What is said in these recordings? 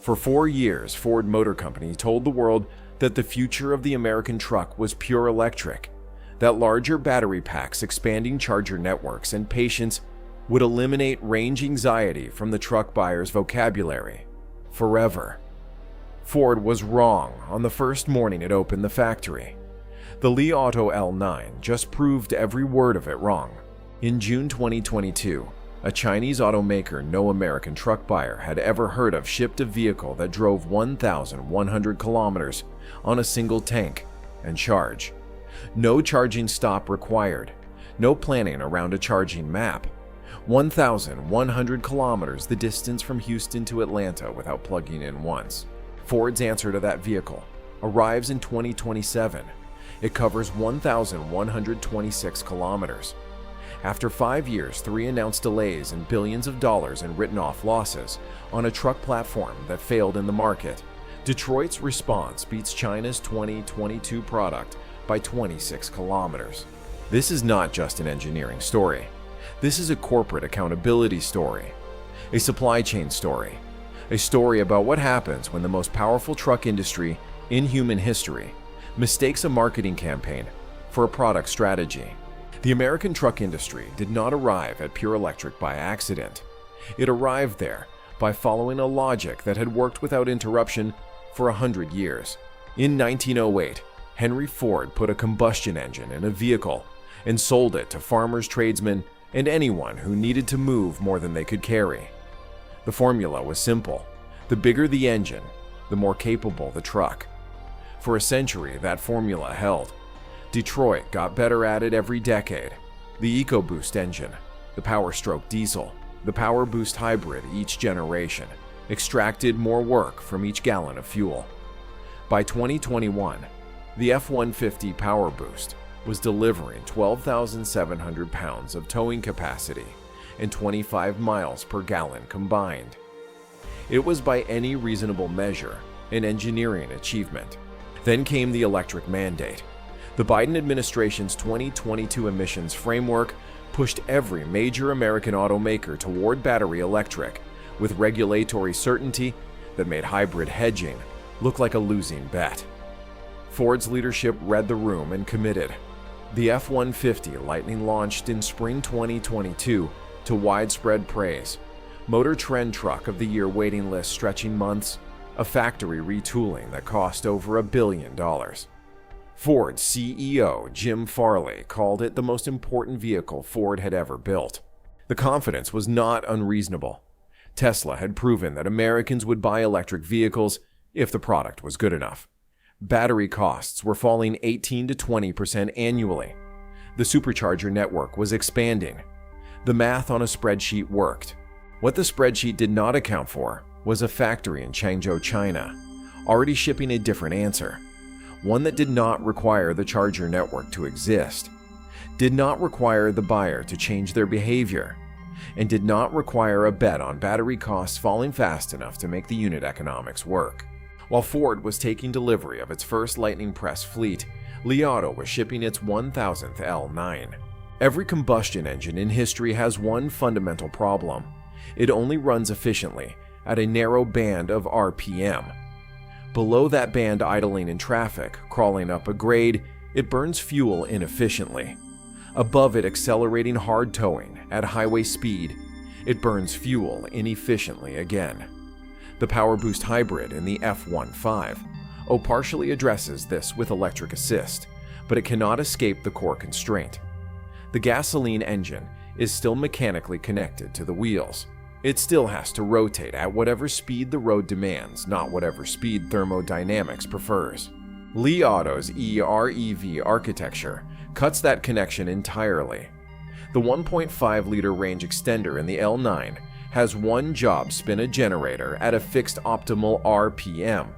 For 4 years, Ford Motor Company told the world that the future of the American truck was pure electric, that larger battery packs, expanding charger networks, and patience would eliminate range anxiety from the truck buyer's vocabulary forever. Ford was wrong on the first morning it opened the factory. The Li Auto L9 just proved every word of it wrong. In June 2022, a Chinese automaker no American truck buyer had ever heard of shipped a vehicle that drove 1,100 kilometers on a single tank and charge. No charging stop required, no planning around a charging map. 1,100 kilometers, the distance from Houston to Atlanta without plugging in once. Ford's answer to that vehicle arrives in 2027. It covers 1,126 kilometers. After 5 years, 3 announced delays and billions of dollars in written-off losses on a truck platform that failed in the market, Detroit's response beats China's 2022 product by 26 kilometers. This is not just an engineering story. This is a corporate accountability story, a supply chain story, a story about what happens when the most powerful truck industry in human history mistakes a marketing campaign for a product strategy. The American truck industry did not arrive at pure electric by accident. It arrived there by following a logic that had worked without interruption for 100 years. In 1908, Henry Ford put a combustion engine in a vehicle and sold it to farmers, tradesmen, and anyone who needed to move more than they could carry. The formula was simple. The bigger the engine, the more capable the truck. For a century, that formula held. Detroit got better at it every decade. The EcoBoost engine, the Power Stroke diesel, the PowerBoost hybrid each generation extracted more work from each gallon of fuel. By 2021, the F-150 PowerBoost was delivering 12,700 pounds of towing capacity and 25 miles per gallon combined. It was by any reasonable measure an engineering achievement. Then came the electric mandate. The Biden administration's 2022 emissions framework pushed every major American automaker toward battery electric, with regulatory certainty that made hybrid hedging look like a losing bet. Ford's leadership read the room and committed. The F-150 Lightning launched in spring 2022 to widespread praise. Motor Trend Truck of the Year waiting list stretching months, a factory retooling that cost over $1 billion. Ford's CEO, Jim Farley, called it the most important vehicle Ford had ever built. The confidence was not unreasonable. Tesla had proven that Americans would buy electric vehicles if the product was good enough. Battery costs were falling 18 to 20% annually. The supercharger network was expanding. The math on a spreadsheet worked. What the spreadsheet did not account for was a factory in Changzhou, China, already shipping a different answer. One that did not require the charger network to exist, did not require the buyer to change their behavior, and did not require a bet on battery costs falling fast enough to make the unit economics work. While Ford was taking delivery of its first Lightning press fleet, Li Auto was shipping its 1,000th L9. Every combustion engine in history has one fundamental problem. It only runs efficiently at a narrow band of RPM. Below that band, idling in traffic, crawling up a grade, it burns fuel inefficiently. Above it, accelerating hard towing at highway speed, it burns fuel inefficiently again. The PowerBoost hybrid in the F-15 partially addresses this with electric assist, but it cannot escape the core constraint. The gasoline engine is still mechanically connected to the wheels. It still has to rotate at whatever speed the road demands, not whatever speed thermodynamics prefers. Li Auto's EREV architecture cuts that connection entirely. The 1.5-liter range extender in the L9 has one job: spin a generator at a fixed optimal RPM.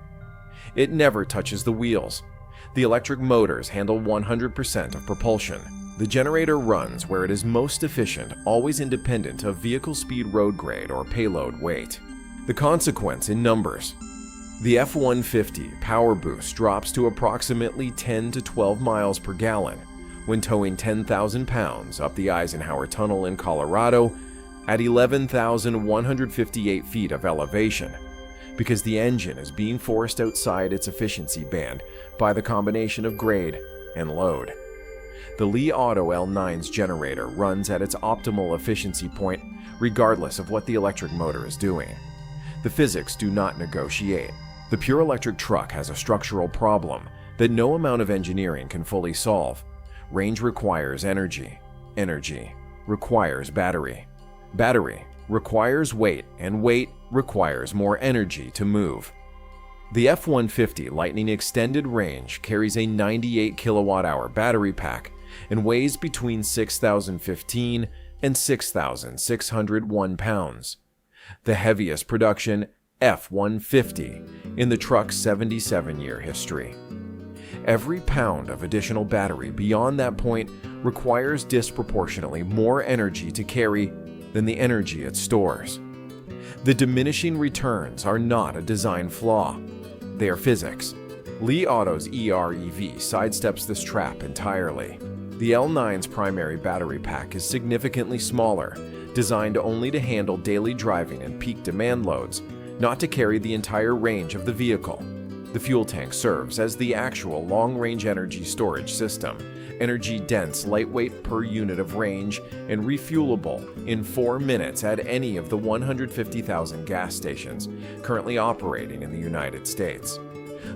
It never touches the wheels. The electric motors handle 100% of propulsion. The generator runs where it is most efficient, always independent of vehicle speed, road grade, or payload weight. The consequence in numbers: the F-150 PowerBoost drops to approximately 10 to 12 miles per gallon when towing 10,000 pounds up the Eisenhower Tunnel in Colorado at 11,158 feet of elevation. because the engine is being forced outside its efficiency band by the combination of grade and load. The Li Auto L9's generator runs at its optimal efficiency point regardless of what the electric motor is doing. The physics do not negotiate. The pure electric truck has a structural problem that no amount of engineering can fully solve. Range requires energy. Energy requires battery. Battery requires weight, and weight requires more energy to move. The F-150 Lightning Extended Range carries a 98 kilowatt-hour battery pack and weighs between 6,015 and 6,601 pounds. The heaviest production F-150 in the truck's 77-year history. Every pound of additional battery beyond that point requires disproportionately more energy to carry than the energy it stores. The diminishing returns are not a design flaw. They are physics. Li Auto's EREV sidesteps this trap entirely. The L9's primary battery pack is significantly smaller, designed only to handle daily driving and peak demand loads, not to carry the entire range of the vehicle. The fuel tank serves as the actual long-range energy storage system, energy-dense, lightweight per unit of range, and refuelable in 4 minutes at any of the 150,000 gas stations currently operating in the United States.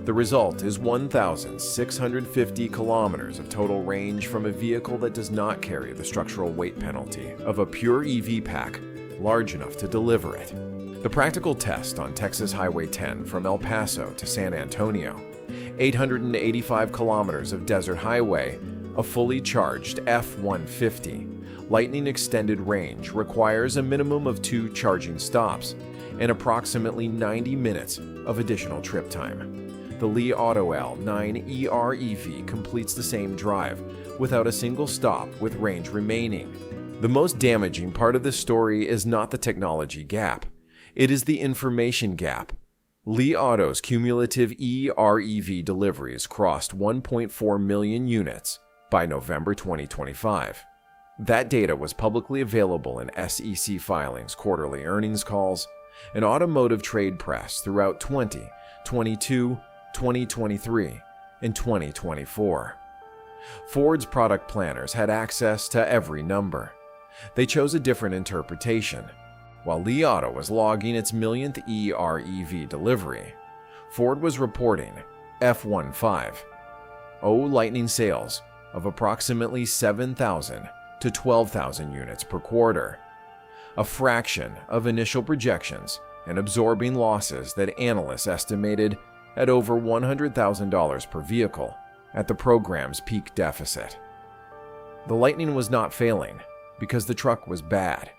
The result is 1,650 kilometers of total range from a vehicle that does not carry the structural weight penalty of a pure EV pack large enough to deliver it. The practical test on Texas Highway 10 from El Paso to San Antonio, 885 kilometers of desert highway, a fully charged F-150 Lightning Extended Range requires a minimum of 2 charging stops and approximately 90 minutes of additional trip time. The Li Auto L9 EREV completes the same drive without a single stop with range remaining. The most damaging part of this story is not the technology gap. It is the information gap. Li Auto's cumulative EREV deliveries crossed 1.4 million units by November 2025. That data was publicly available in SEC filings, quarterly earnings calls, and automotive trade press throughout 2022, 2023, and 2024. Ford's product planners had access to every number. They chose a different interpretation. While Li Auto was logging its millionth EREV delivery, Ford was reporting F-15 Lightning sales of approximately 7,000 to 12,000 units per quarter, a fraction of initial projections and absorbing losses that analysts estimated at over $100,000 per vehicle at the program's peak deficit. The Lightning was not failing because the truck was bad.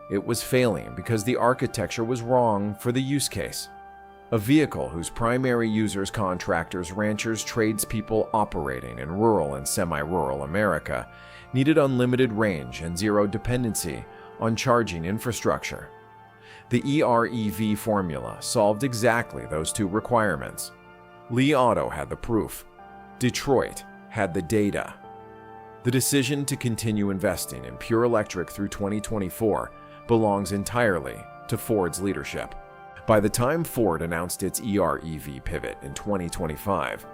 It was failing because the architecture was wrong for the use case. A vehicle whose primary users, contractors, ranchers, tradespeople operating in rural and semi-rural America, needed unlimited range and zero dependency on charging infrastructure. The EREV formula solved exactly those two requirements. Li Auto had the proof. Detroit had the data. The decision to continue investing in pure electric through 2024 belongs entirely to Ford's leadership. By the time Ford announced its EREV pivot in 2025,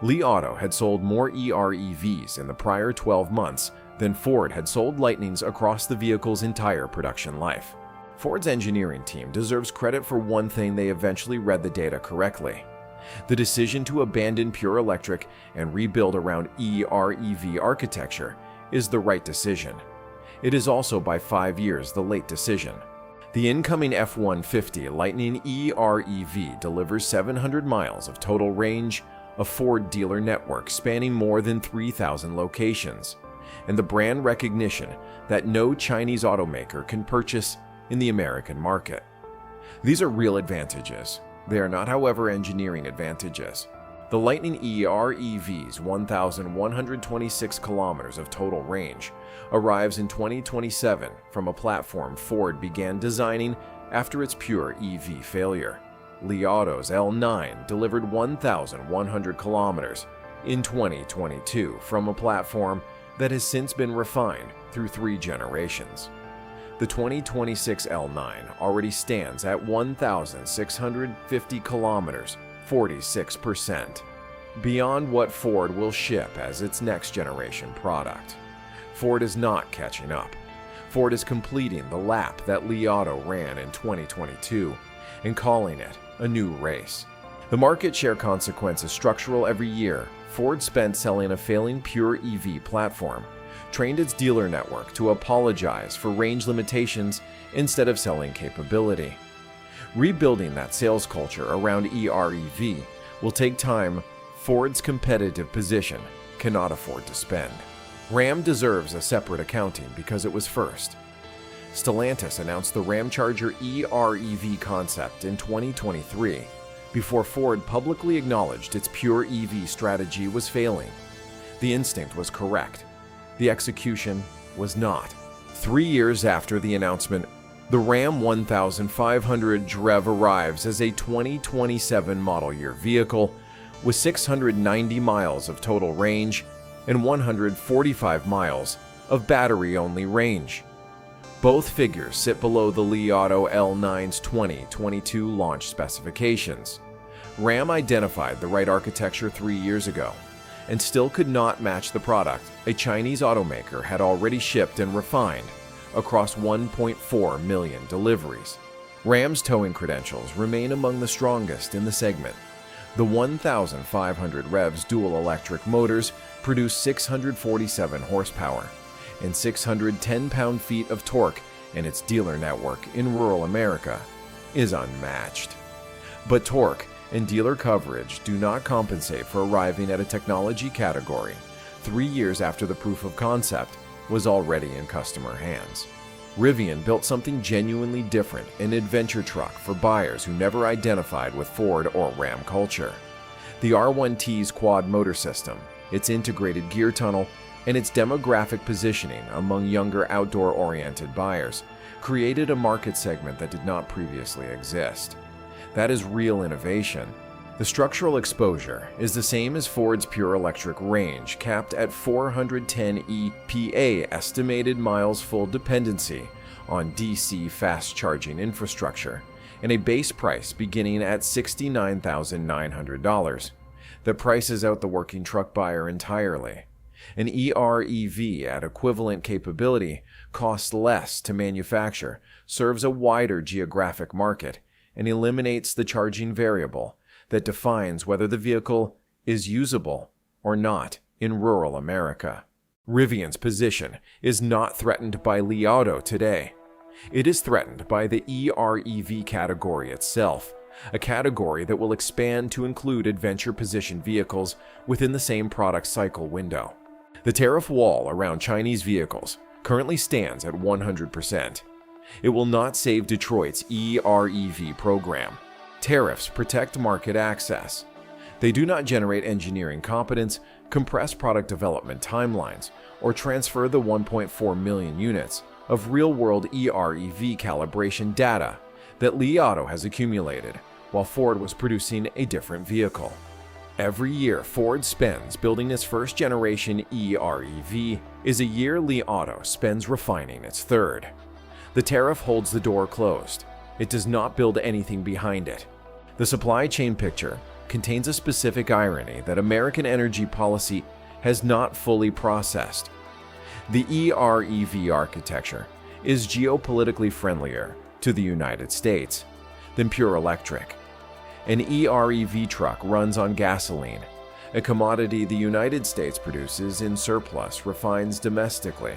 Li Auto had sold more EREVs in the prior 12 months than Ford had sold Lightnings across the vehicle's entire production life. Ford's engineering team deserves credit for one thing: they eventually read the data correctly. The decision to abandon pure electric and rebuild around EREV architecture is the right decision. It is also by 5 years the late decision. The incoming F-150 Lightning EREV delivers 700 miles of total range, a Ford dealer network spanning more than 3,000 locations, and the brand recognition that no Chinese automaker can purchase in the American market. These are real advantages. They are not, however, engineering advantages. The Lightning EREV's 1,126 kilometers of total range arrives in 2027 from a platform Ford began designing after its pure EV failure. Li Auto's L9 delivered 1,100 kilometers in 2022 from a platform that has since been refined through 3 generations. The 2026 L9 already stands at 1,650 kilometers, 46%, beyond what Ford will ship as its next-generation product. Ford is not catching up. Ford is completing the lap that Li Auto ran in 2022 and calling it a new race. The market share consequence is structural. Every year, Ford spent selling a failing pure EV platform, trained its dealer network to apologize for range limitations instead of selling capability. Rebuilding that sales culture around EREV will take time. Ford's competitive position cannot afford to spend. Ram deserves a separate accounting because it was first. Stellantis announced the Ramcharger EREV concept in 2023 before Ford publicly acknowledged its pure EV strategy was failing. The instinct was correct. The execution was not. 3 years after the announcement, the Ram 1500 EREV arrives as a 2027 model year vehicle with 690 miles of total range and 145 miles of battery-only range. Both figures sit below the Li Auto L9's 2022 launch specifications. Ram identified the right architecture 3 years ago and still could not match the product a Chinese automaker had already shipped and refined across 1.4 million deliveries. Ram's towing credentials remain among the strongest in the segment. The 1500 EREV's dual electric motors produce 647 horsepower and 610 pound-feet of torque, and its dealer network in rural America is unmatched. But torque and dealer coverage do not compensate for arriving at a technology category 3 years after the proof of concept was already in customer hands. Rivian built something genuinely different, an adventure truck for buyers who never identified with Ford or Ram culture. The R1T's quad motor system, its integrated gear tunnel, and its demographic positioning among younger outdoor-oriented buyers created a market segment that did not previously exist. That is real innovation. The structural exposure is the same as Ford's pure electric range, capped at 410 EPA estimated miles full dependency on DC fast charging infrastructure, and a base price beginning at $69,900 that prices out the working truck buyer entirely. An EREV at equivalent capability costs less to manufacture, serves a wider geographic market, and eliminates the charging variable that defines whether the vehicle is usable or not in rural America. Rivian's position is not threatened by Li Auto today. It is threatened by the EREV category itself, a category that will expand to include adventure-positioned vehicles within the same product cycle window. The tariff wall around Chinese vehicles currently stands at 100%. It will not save Detroit's EREV program. Tariffs protect market access. They do not generate engineering competence, compress product development timelines, or transfer the 1.4 million units of real-world EREV calibration data that Li Auto has accumulated while Ford was producing a different vehicle. Every year Ford spends building its first-generation EREV is a year Li Auto spends refining its third. The tariff holds the door closed. It does not build anything behind it. The supply chain picture contains a specific irony that American energy policy has not fully processed. The EREV architecture is geopolitically friendlier to the United States than pure electric. An EREV truck runs on gasoline, a commodity the United States produces in surplus, refines domestically,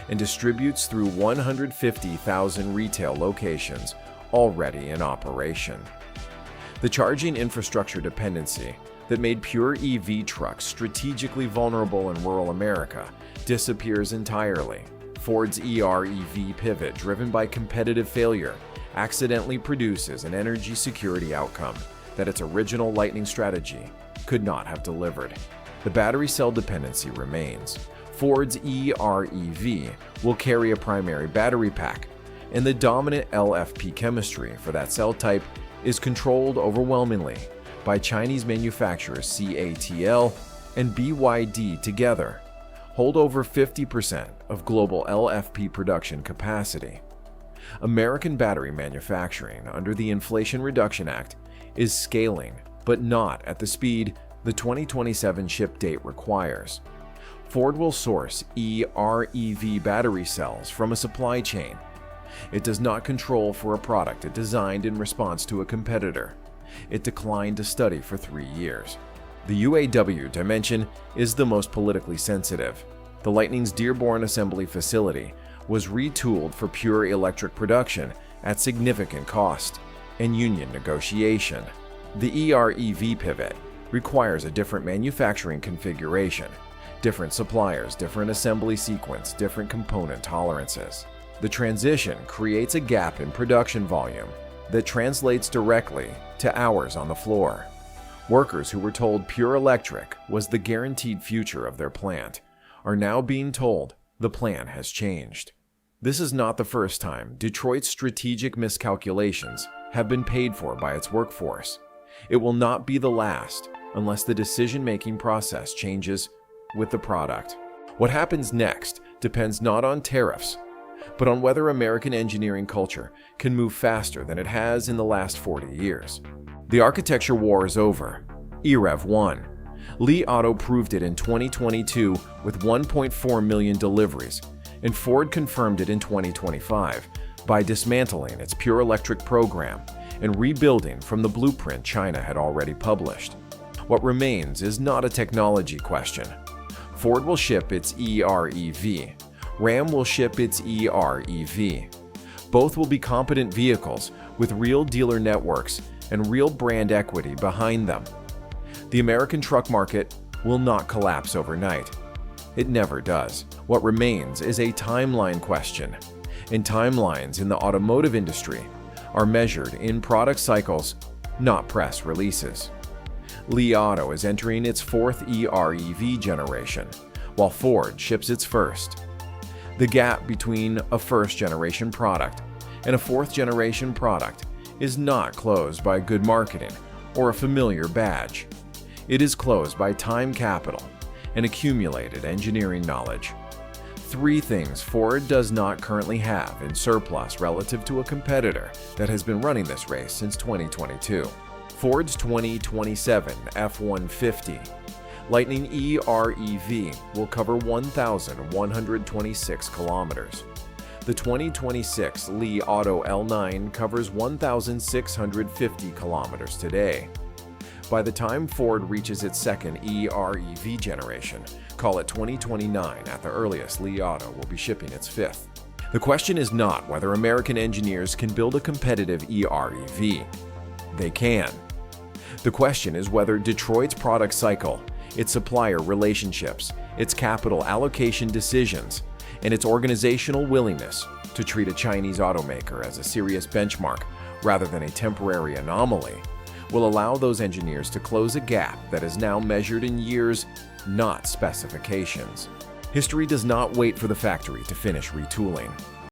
and distributes through 150,000 retail locations already in operation. The charging infrastructure dependency that made pure EV trucks strategically vulnerable in rural America disappears entirely. Ford's EREV pivot, driven by competitive failure, accidentally produces an energy security outcome that its original Lightning strategy could not have delivered. The battery cell dependency remains. Ford's EREV will carry a primary battery pack, and the dominant LFP chemistry for that cell type is controlled overwhelmingly by Chinese manufacturers CATL and BYD together, hold over 50% of global LFP production capacity. American battery manufacturing under the Inflation Reduction Act is scaling, but not at the speed the 2027 ship date requires. Ford will source EREV battery cells from a supply chain. It does not control for a product it designed in response to a competitor. It declined to study for 3 years. The UAW dimension is the most politically sensitive. The Lightning's Dearborn assembly facility was retooled for pure electric production at significant cost and union negotiation. The EREV pivot requires a different manufacturing configuration, different suppliers, different assembly sequence, different component tolerances. The transition creates a gap in production volume that translates directly to hours on the floor. Workers who were told pure electric was the guaranteed future of their plant are now being told the plan has changed. This is not the first time Detroit's strategic miscalculations have been paid for by its workforce. It will not be the last unless the decision-making process changes with the product. What happens next depends not on tariffs, but on whether American engineering culture can move faster than it has in the last 40 years. The architecture war is over. EREV won. Li Auto proved it in 2022 with 1.4 million deliveries, and Ford confirmed it in 2025 by dismantling its pure electric program and rebuilding from the blueprint China had already published. What remains is not a technology question. Ford will ship its EREV. Ram will ship its EREV. Both will be competent vehicles with real dealer networks and real brand equity behind them. The American truck market will not collapse overnight. It never does. What remains is a timeline question, and timelines in the automotive industry are measured in product cycles, not press releases. Li Auto is entering its 4th EREV generation, while Ford ships its first. The gap between a first-generation product and a 4th-generation product is not closed by good marketing or a familiar badge. It is closed by time capital and accumulated engineering knowledge. 3 things Ford does not currently have in surplus relative to a competitor that has been running this race since 2022. Ford's 2027 F-150 Lightning EREV will cover 1,126 kilometers. The 2026 Li Auto L9 covers 1,650 kilometers today. By the time Ford reaches its second EREV generation, call it 2029 at the earliest, Li Auto will be shipping its 5th. The question is not whether American engineers can build a competitive EREV. They can. The question is whether Detroit's product cycle, its supplier relationships, its capital allocation decisions, and its organizational willingness to treat a Chinese automaker as a serious benchmark rather than a temporary anomaly will allow those engineers to close a gap that is now measured in years, not specifications. History does not wait for the factory to finish retooling.